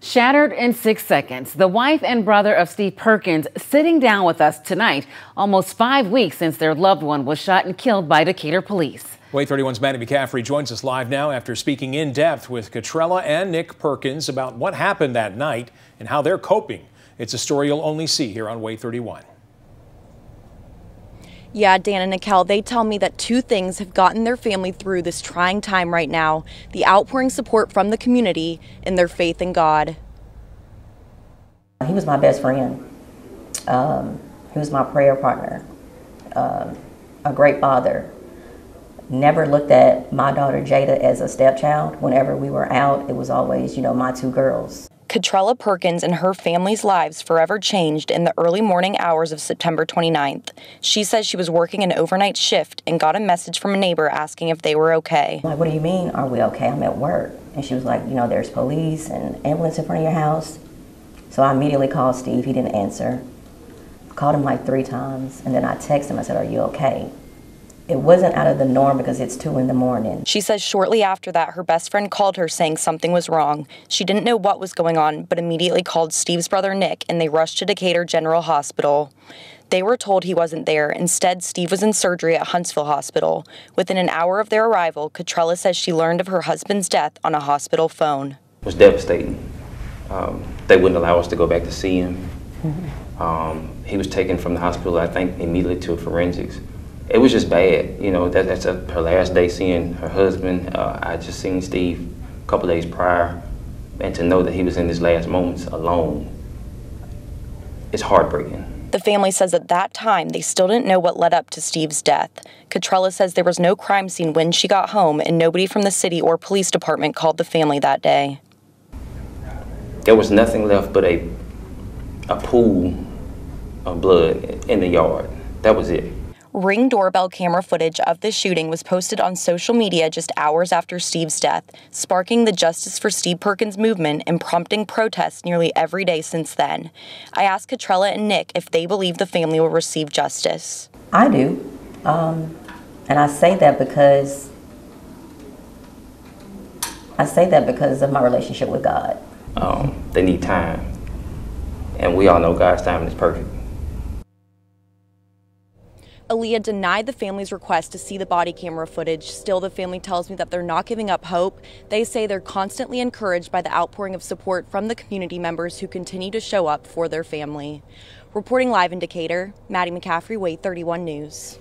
Shattered in 6 seconds, the wife and brother of Steve Perkins sitting down with us tonight, almost 5 weeks since their loved one was shot and killed by Decatur police. WAAY 31's Maddie McCaffrey joins us live now after speaking in depth with Catrella and Nick Perkins about what happened that night and how they're coping. It's a story you'll only see here on WAAY 31. Yeah, Dan and Nikel, they tell me that two things have gotten their family through this trying time right now: the outpouring support from the community and their faith in God. He was my best friend. He was my prayer partner, a great father. Never looked at my daughter Jada as a stepchild. Whenever we were out, it was always, my two girls. Catrella Perkins and her family's lives forever changed in the early morning hours of September 29th. She says she was working an overnight shift and got a message from a neighbor asking if they were okay. I'm like, what do you mean, are we okay? I'm at work. And she was like, there's police and ambulance in front of your house. So I immediately called Steve. He didn't answer. I called him like 3 times, and then I texted him. I said, are you okay? It wasn't out of the norm because it's 2 in the morning. She says shortly after that, her best friend called her saying something was wrong. She didn't know what was going on, but immediately called Steve's brother Nick, and they rushed to Decatur General Hospital. They were told he wasn't there. Instead, Steve was in surgery at Huntsville Hospital. Within an hour of their arrival, Catrella says she learned of her husband's death on a hospital phone. It was devastating. They wouldn't allow us to go back to see him. He was taken from the hospital, I think, immediately to forensics. It was just bad. That's her last day seeing her husband. I just seen Steve a couple days prior, and to know that he was in his last moments alone, it's heartbreaking. The family says at that time they still didn't know what led up to Steve's death. Catrella says there was no crime scene when she got home, and nobody from the city or police department called the family that day. There was nothing left but a pool of blood in the yard. That was it. Ring doorbell camera footage of the shooting was posted on social media just hours after Steve's death, sparking the Justice for Steve Perkins movement and prompting protests nearly every day since then. I asked Catrella and Nick if they believe the family will receive justice. I do, and I say that because of my relationship with God. They need time, and we all know God's timing is perfect. Aaliyah denied the family's request to see the body camera footage. Still, the family tells me that they're not giving up hope. They say they're constantly encouraged by the outpouring of support from the community members who continue to show up for their family. Reporting live in Decatur, Maddie McCaffrey, WAAY 31 News.